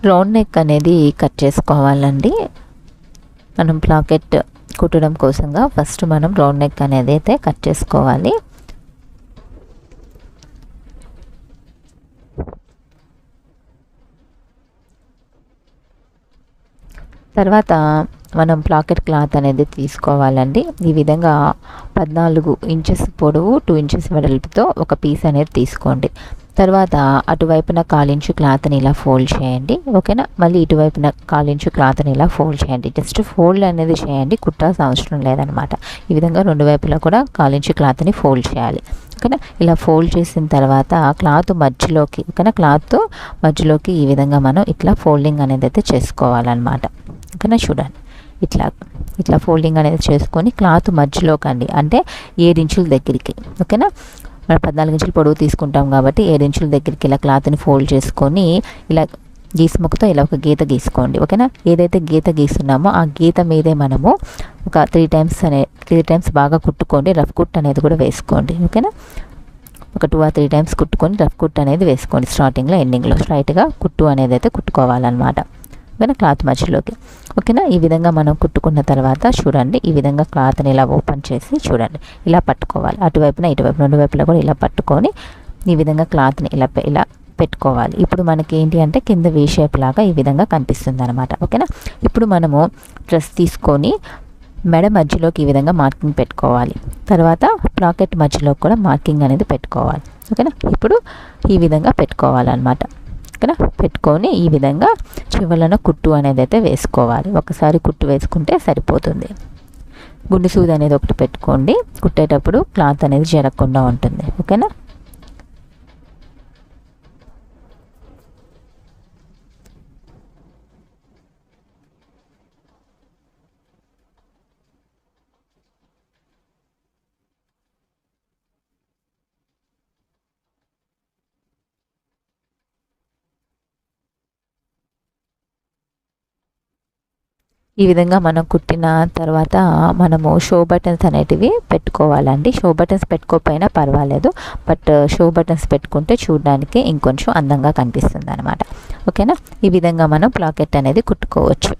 Round neck అనేది cut చేసుకోవాలండి. మనం ప్లాకెట్ కుట్టడం కోసంగా ఫస్ట్ మనం రౌండ్ నెక్ అనేది అయితే కట్ చేసుకోవాలి. తర్వాత మనం ప్లాకెట్ క్లాత్ అనేది తీసుకోవాలండి. ఈ విధంగా 14 ఇంచెస్ పొడవు 2 ఇంచెస్ వెడల్పుతో ఒక పీస్ అనేది తీసుకోండి. తర్వాత అటువైపున 1/4 ఇంచు క్లాత్ని ఇలా ఫోల్డ్ చేయండి. ఓకేనా. మళ్ళీ ఇటువైపున 1/4 ఇంచు క్లాత్ని ఇలా ఫోల్డ్ చేయండి. జస్ట్ ఫోల్డ్ అనేది చేయండి, కుట్టాల్సిన అవసరం లేదనమాట. ఈ విధంగా 2 వైపులా కూడా 1/4 ఇంచు క్లాత్ని ఫోల్డ్ చేయాలి. ఓకేనా. ఇలా ఫోల్డ్ చేసిన తర్వాత క్లాత్ మధ్యలోకి, ఓకేనా, క్లాత్ మధ్యలోకి ఈ విధంగా మనం ఇట్లా ఫోల్డింగ్ అనేది అయితే చేసుకోవాలన్నమాట. ఓకేనా. చూడండి, ఇట్లా ఫోల్డింగ్ అనేది చేసుకొని క్లాత్ మధ్యలోకి అండి, అంటే 7 ఇంచుల దగ్గరికి. ఓకేనా. మనం 14 ఇంచులు పొడవు తీసుకుంటాం కాబట్టి 7 ఇంచుల దగ్గరికి ఇలా క్లాత్ని ఫోల్డ్ చేసుకొని ఇలా గీసుముక్కతో ఇలా ఒక గీత గీసుకోండి. ఓకేనా. ఏదైతే గీత గీస్తున్నామో ఆ గీత మీదే మనము ఒక 3 టైమ్స్ బాగా కుట్టుకోండి. రఫ్ కుట్ అనేది కూడా వేసుకోండి. ఓకేనా. ఒక 2 or 3 టైమ్స్ కుట్టుకొని రఫ్ కుట్ అనేది వేసుకోండి. స్టార్టింగ్లో ఎండింగ్లో స్ట్రైట్గా కుట్టు అనేది అయితే కుట్టుకోవాలన్నమాట. ఓకేనా. క్లాత్ మధ్యలోకి. ఓకేనా. ఈ విధంగా మనం కుట్టుకున్న తర్వాత చూడండి, ఈ విధంగా క్లాత్ని ఇలా ఓపెన్ చేసి చూడండి, ఇలా పట్టుకోవాలి. అటువైపున ఇటువైపు 2 వైపులా కూడా ఇలా పట్టుకొని ఈ విధంగా క్లాత్ని ఇలా పెట్టుకోవాలి. ఇప్పుడు మనకి ఏంటి అంటే కింద వీ షేప్ లాగా ఈ విధంగా కనిపిస్తుంది అనమాట. ఓకేనా. ఇప్పుడు మనము డ్రెస్ తీసుకొని మెడ మధ్యలోకి ఈ విధంగా మార్కింగ్ పెట్టుకోవాలి. తర్వాత ప్లాకెట్ మధ్యలో కూడా మార్కింగ్ అనేది పెట్టుకోవాలి. ఓకేనా. ఇప్పుడు ఈ విధంగా పెట్టుకోవాలన్నమాట. ఓకేనా. పెట్టుకొని ఈ విధంగా చివరన కుట్టు అనేది అయితే వేసుకోవాలి. ఒకసారి కుట్టు వేసుకుంటే సరిపోతుంది. గుండు సూది అనేది ఒకటి పెట్టుకోండి, కుట్టేటప్పుడు క్లాత్ అనేది జరగకుండా ఉంటుంది. ఓకేనా. ఈ విధంగా మనం కుట్టిన తర్వాత మనము షో బటన్స్ అనేటివి పెట్టుకోవాలండి. షో బటన్స్ పెట్టుకోకపోయినా పర్వాలేదు, బట్ షో బటన్స్ పెట్టుకుంటే చూడడానికి ఇంకొంచెం అందంగా కనిపిస్తుంది అనమాట. ఓకేనా. ఈ విధంగా మనం ప్లాకెట్ అనేది కుట్టుకోవచ్చు.